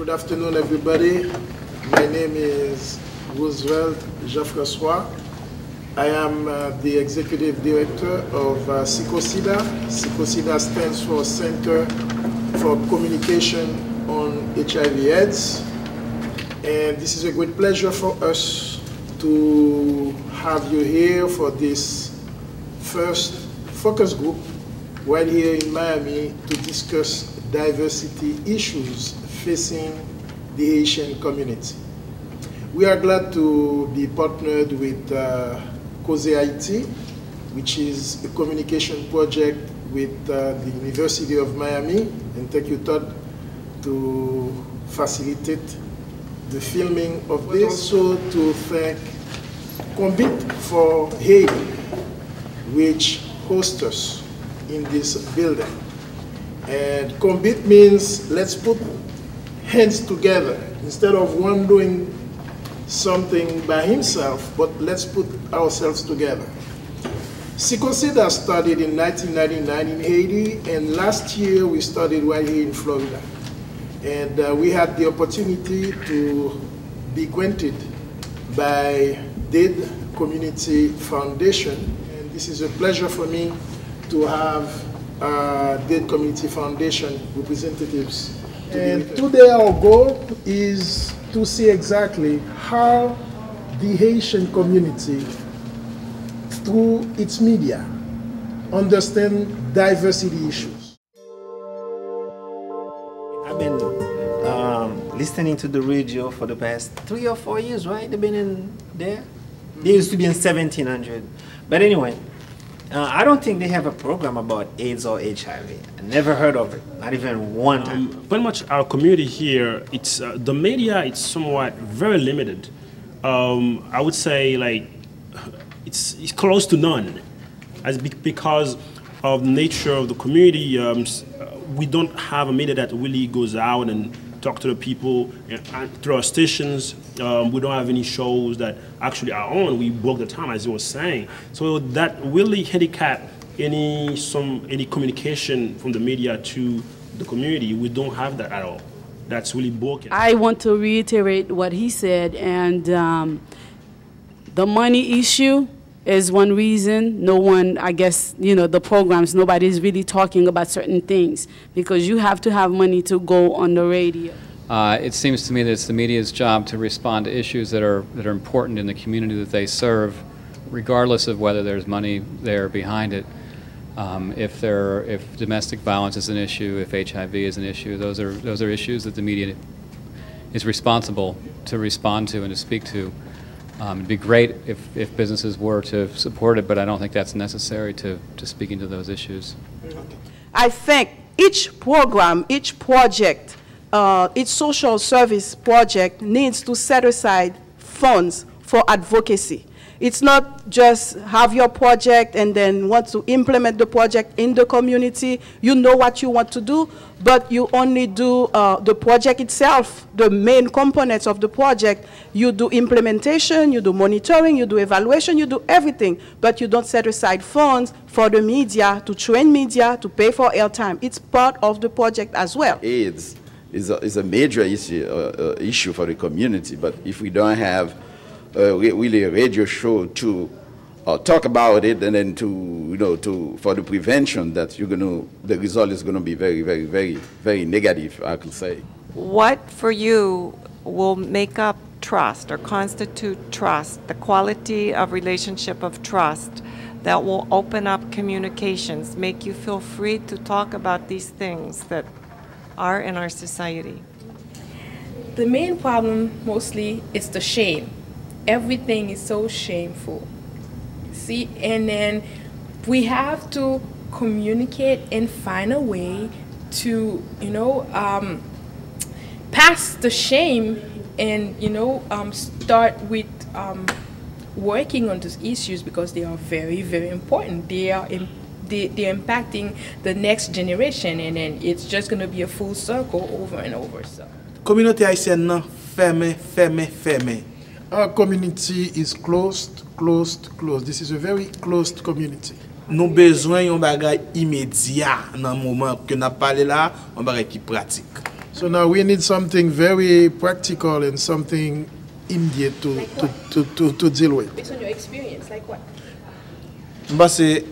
Good afternoon, everybody. My name is Roosevelt Jean-François. I am the Executive Director of CECOSIDA. CECOSIDA stands for Center for Communication on HIV/AIDS. And this is a great pleasure for us to have you here for this first focus group right here in Miami to discuss diversity issues facing the Haitian community. We are glad to be partnered with CECOSIDA, which is a communication project with the University of Miami, and thank you, Todd, to facilitate the filming of this. Also to thank COMBIT for Haiti, which hosts us in this building. And COMBIT means let's put hands together. Instead of one doing something by himself, but let's put ourselves together. CECOSIDA started in 1999 in Haiti, and last year we started right here in Florida. And we had the opportunity to be granted by DID Community Foundation. And this is a pleasure for me to have DID Community Foundation representatives. And today our goal is to see exactly how the Haitian community, through its media, understand diversity issues. I've been listening to the radio for the past 3 or 4 years, right? They've been in there. They used to be in 1700. But anyway, I don't think they have a program about AIDS or HIV. I never heard of it, not even one time. Pretty much our community here, it's the media is somewhat very limited. I would say like it's close to none, because of the nature of the community. We don't have a media that really goes out and talk to the people through our stations. We don't have any shows that actually are on. We book the time, as you were saying. So that really handicap any communication from the media to the community. We don't have that at all. That's really broken. I want to reiterate what he said, and the money issue is one reason. No one, I guess, the programs, nobody's really talking about certain things because you have to have money to go on the radio. It seems to me that it's the media's job to respond to issues that are important in the community that they serve, regardless of whether there's money there behind it. If domestic violence is an issue, if HIV is an issue, those are issues that the media is responsible to respond to and to speak to. It'd be great if businesses were to support it, but I don't think that's necessary to speak into those issues. I think each program, each project, each social service project needs to set aside funds for advocacy. It's not just have your project and then want to implement the project in the community. You know what you want to do, but you only do the project itself, the main components of the project. You do implementation, you do monitoring, you do evaluation, you do everything, but you don't set aside funds for the media, to train media, to pay for airtime. It's part of the project as well. AIDS is a major issue for the community, but if we don't have really a radio show to talk about it, and then for the prevention, that the result is gonna be very, very, very, very negative, I could say. What for you will make up trust or constitute trust, the quality of relationship of trust that will open up communications, make you feel free to talk about these things that are in our society? The main problem mostly is the shame. Everything is so shameful. See, and then we have to communicate and find a way to, pass the shame and, start with working on these issues because they are very, very important. They're impacting the next generation, and then it's just going to be a full circle over and over. So. Communauté haïtienne fermé. Our community is closed. This is a very closed community. Nous besoin d'un bagage immédiat dans le moment que nous parlons là, un bagage qui pratique. So now we need something very practical and something immediate to deal with. Based on your experience, like what? C'est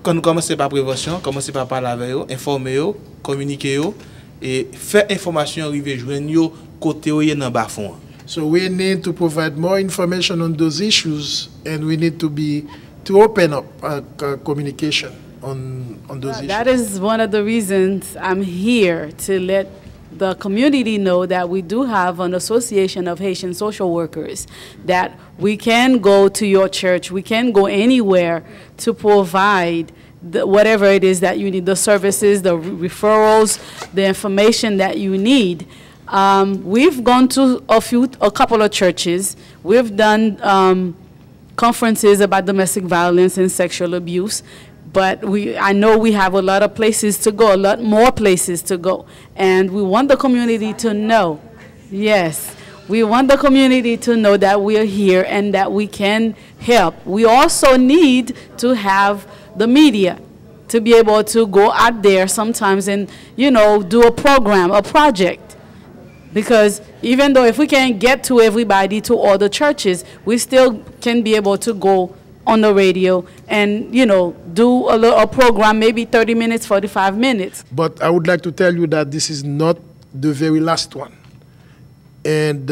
quand nous commençons par prévention, commencer par parler avec eux, informer eux, communiquer eux et faire information arriver joindre eux côté où dans bas fond. So we need to provide more information on those issues, and we need to open up communication on those issues. That is one of the reasons I'm here, to let the community know that we do have an association of Haitian social workers, that we can go to your church, we can go anywhere to provide whatever it is that you need, the services, the referrals, the information that you need. We've gone to a couple of churches. We've done conferences about domestic violence and sexual abuse. But I know we have a lot of places to go, a lot more places to go. And we want the community to know, yes, we want the community to know that we're here and that we can help. We also need to have the media to be able to go out there sometimes and, you know, do a program, a project. Because even though if we can't get to everybody, to all the churches, we still can be able to go on the radio and, you know, do a program, maybe 30 minutes, 45 minutes. But I would like to tell you that this is not the very last one. And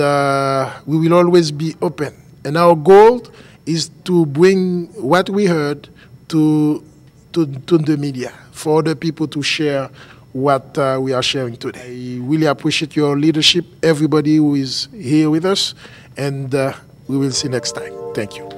we will always be open. And our goal is to bring what we heard to the media, for other people to share what we are sharing today. I really appreciate your leadership, everybody who is here with us, and we will see next time. Thank you.